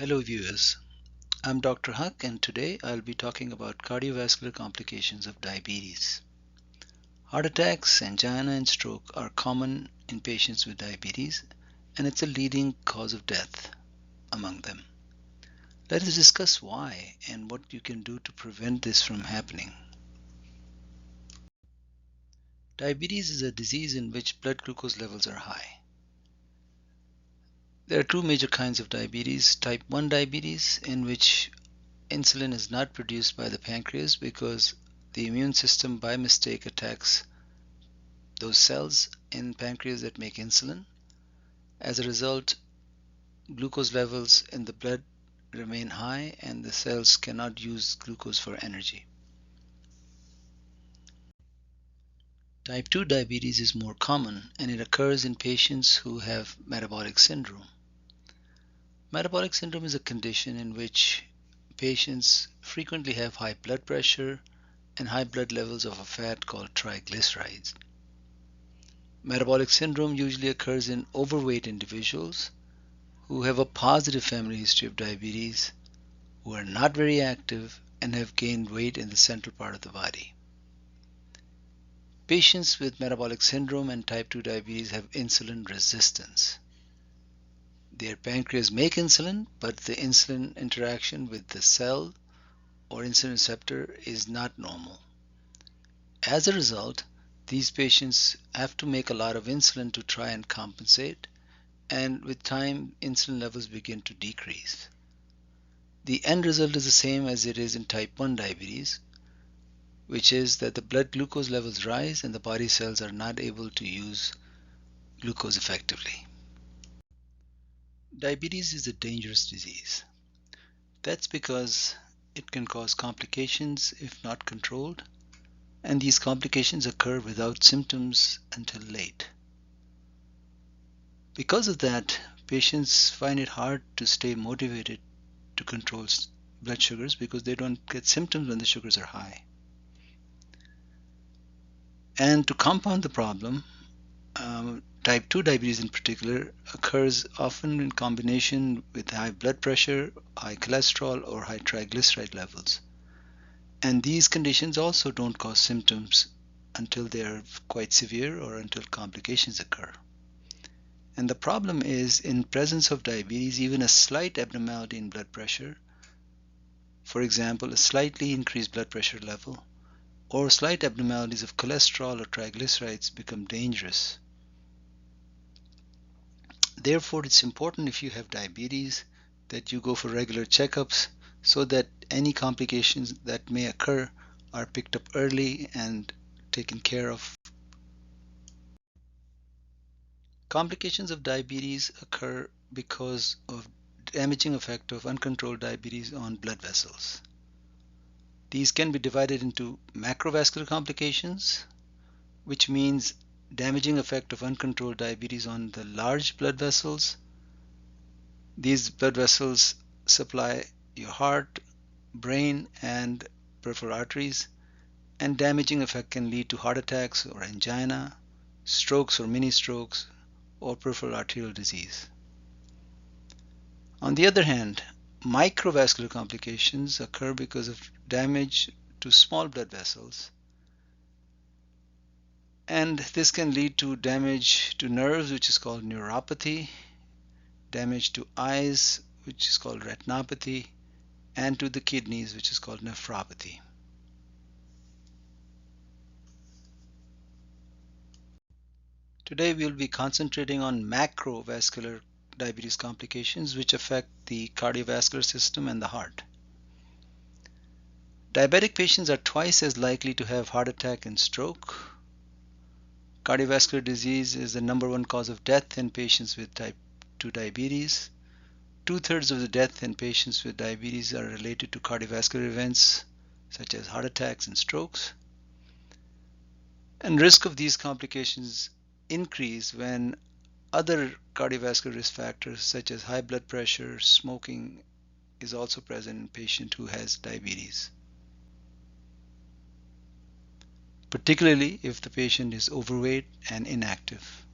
Hello viewers, I'm Dr. Huck and today I'll be talking about cardiovascular complications of diabetes. Heart attacks, angina and stroke are common in patients with diabetes and it's a leading cause of death among them. Let us discuss why and what you can do to prevent this from happening. Diabetes is a disease in which blood glucose levels are high. There are two major kinds of diabetes: type 1 diabetes, in which insulin is not produced by the pancreas because the immune system by mistake attacks those cells in pancreas that make insulin. As a result, glucose levels in the blood remain high and the cells cannot use glucose for energy. Type 2 diabetes is more common and it occurs in patients who have metabolic syndrome. Metabolic syndrome is a condition in which patients frequently have high blood pressure and high blood levels of a fat called triglycerides. Metabolic syndrome usually occurs in overweight individuals who have a positive family history of diabetes, who are not very active, and have gained weight in the central part of the body. Patients with metabolic syndrome and type 2 diabetes have insulin resistance. Their pancreas make insulin, but the insulin interaction with the cell or insulin receptor is not normal. As a result, these patients have to make a lot of insulin to try and compensate, and with time, insulin levels begin to decrease. The end result is the same as it is in type 1 diabetes, which is that the blood glucose levels rise and the body cells are not able to use glucose effectively. Diabetes is a dangerous disease. That's because it can cause complications if not controlled, and these complications occur without symptoms until late. Because of that, patients find it hard to stay motivated to control blood sugars because they don't get symptoms when the sugars are high. And to compound the problem, type 2 diabetes in particular occurs often in combination with high blood pressure, high cholesterol, or high triglyceride levels. And these conditions also don't cause symptoms until they are quite severe or until complications occur. And the problem is, in presence of diabetes, even a slight abnormality in blood pressure, for example, a slightly increased blood pressure level, or slight abnormalities of cholesterol or triglycerides become dangerous. Therefore, it's important if you have diabetes that you go for regular checkups so that any complications that may occur are picked up early and taken care of. Complications of diabetes occur because of damaging effect of uncontrolled diabetes on blood vessels. These can be divided into macrovascular complications, which means damaging effect of uncontrolled diabetes on the large blood vessels. These blood vessels supply your heart, brain, and peripheral arteries, and damaging effect can lead to heart attacks or angina, strokes or mini strokes, or peripheral arterial disease. On the other hand, microvascular complications occur because of damage to small blood vessels, and this can lead to damage to nerves, which is called neuropathy, damage to eyes, which is called retinopathy, and to the kidneys, which is called nephropathy. Today we will be concentrating on macrovascular diabetes complications which affect the cardiovascular system and the heart. Diabetic patients are twice as likely to have heart attack and stroke. Cardiovascular disease is the #1 cause of death in patients with type 2 diabetes. 2/3 of the death in patients with diabetes are related to cardiovascular events such as heart attacks and strokes. And risk of these complications increase when other cardiovascular risk factors such as high blood pressure, smoking is also present in a patient who has diabetes, particularly if the patient is overweight and inactive.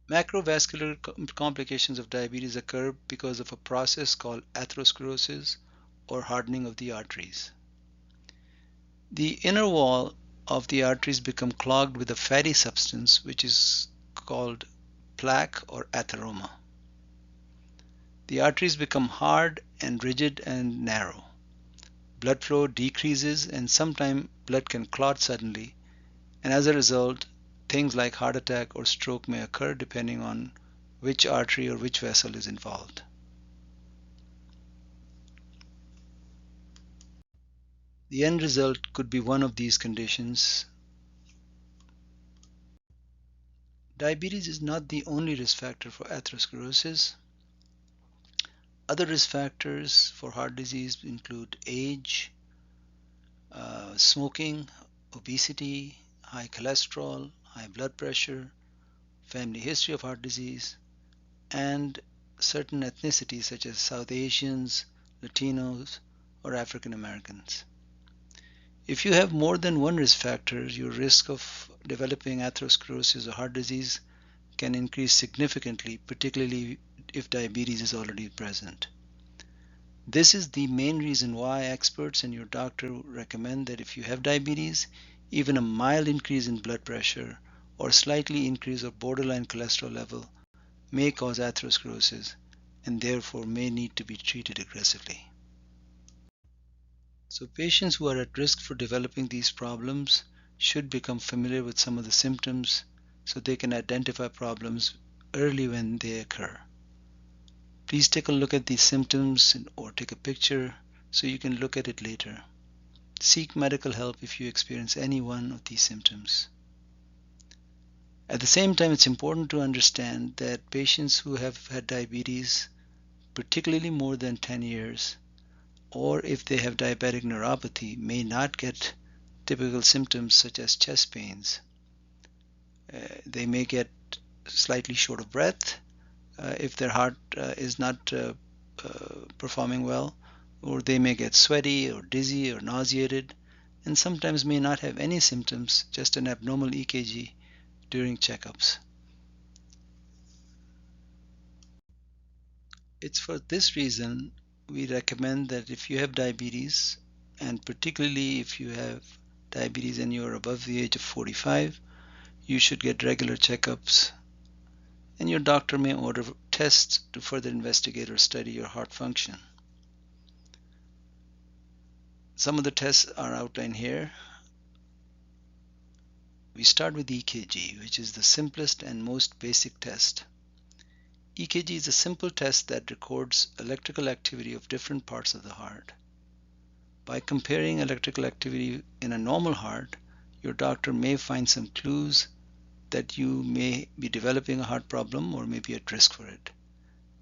Macrovascular complications of diabetes occur because of a process called atherosclerosis or hardening of the arteries. The inner wall of the arteries become clogged with a fatty substance which is called plaque or atheroma. The arteries become hard and rigid and narrow. Blood flow decreases and sometimes blood can clot suddenly, and as a result, things like heart attack or stroke may occur depending on which artery or which vessel is involved. The end result could be one of these conditions. Diabetes is not the only risk factor for atherosclerosis. Other risk factors for heart disease include age, smoking, obesity, high cholesterol, high blood pressure, family history of heart disease, and certain ethnicities such as South Asians, Latinos, or African Americans. If you have more than one risk factor, your risk of developing atherosclerosis or heart disease can increase significantly, particularly if diabetes is already present. This is the main reason why experts and your doctor recommend that if you have diabetes, even a mild increase in blood pressure or slightly increase of borderline cholesterol level may cause atherosclerosis and therefore may need to be treated aggressively. So patients who are at risk for developing these problems should become familiar with some of the symptoms so they can identify problems early when they occur. Please take a look at these symptoms or take a picture so you can look at it later. Seek medical help if you experience any one of these symptoms. At the same time, it's important to understand that patients who have had diabetes, particularly more than 10 years, or if they have diabetic neuropathy, may not get typical symptoms such as chest pains. They may get slightly short of breath if their heart is not performing well, or they may get sweaty or dizzy or nauseated, and sometimes may not have any symptoms, just an abnormal EKG during checkups. It's for this reason we recommend that if you have diabetes, and particularly if you have diabetes and you're above the age of 45, you should get regular checkups, and your doctor may order tests to further investigate or study your heart function. Some of the tests are outlined here. We start with EKG, which is the simplest and most basic test. EKG is a simple test that records electrical activity of different parts of the heart. By comparing electrical activity in a normal heart, your doctor may find some clues that you may be developing a heart problem or may be at risk for it,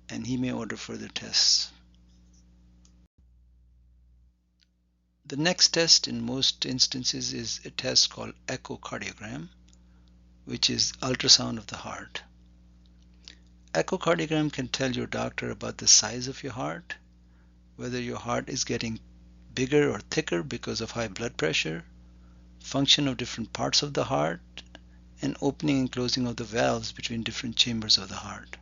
and he may order further tests. The next test in most instances is a test called echocardiogram, which is ultrasound of the heart. Echocardiogram can tell your doctor about the size of your heart, whether your heart is getting bigger or thicker because of high blood pressure, function of different parts of the heart, and opening and closing of the valves between different chambers of the heart.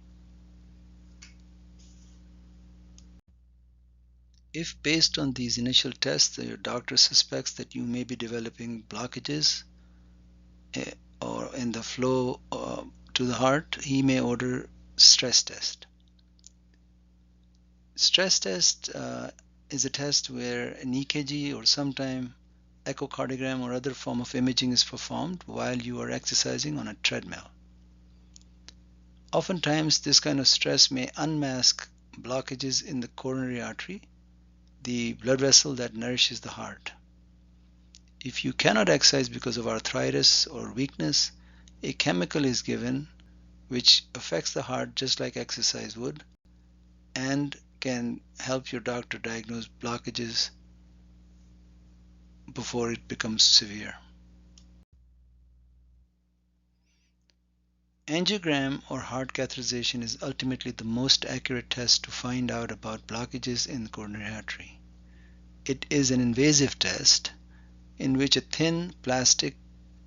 If based on these initial tests your doctor suspects that you may be developing blockages or in the flow to the heart, he may order stress test. Stress test is a test where an EKG or sometime echocardiogram or other form of imaging is performed while you are exercising on a treadmill. Oftentimes this kind of stress may unmask blockages in the coronary artery, the blood vessel that nourishes the heart. If you cannot exercise because of arthritis or weakness, a chemical is given which affects the heart just like exercise would and can help your doctor diagnose blockages before it becomes severe. Angiogram or heart catheterization is ultimately the most accurate test to find out about blockages in the coronary artery. It is an invasive test in which a thin plastic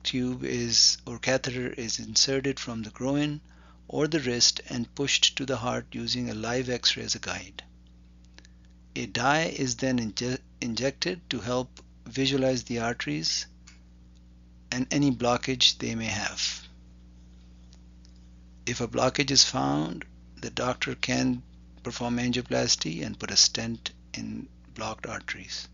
tube or catheter is inserted from the groin or the wrist and pushed to the heart using a live X-ray as a guide. A dye is then injected to help visualize the arteries and any blockage they may have. If a blockage is found, the doctor can perform angioplasty and put a stent in blocked arteries.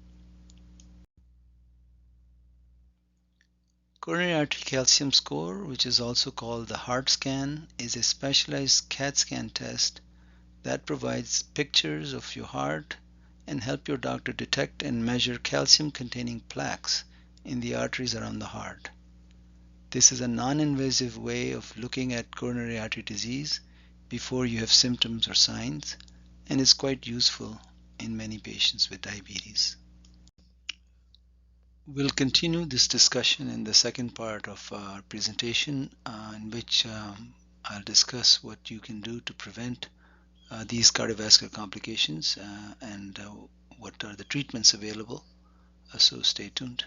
Coronary artery calcium score, which is also called the heart scan, is a specialized CAT scan test that provides pictures of your heart and help your doctor detect and measure calcium-containing plaques in the arteries around the heart. This is a non-invasive way of looking at coronary artery disease before you have symptoms or signs, and is quite useful in many patients with diabetes. We'll continue this discussion in the second part of our presentation, in which I'll discuss what you can do to prevent these cardiovascular complications and what are the treatments available. So stay tuned.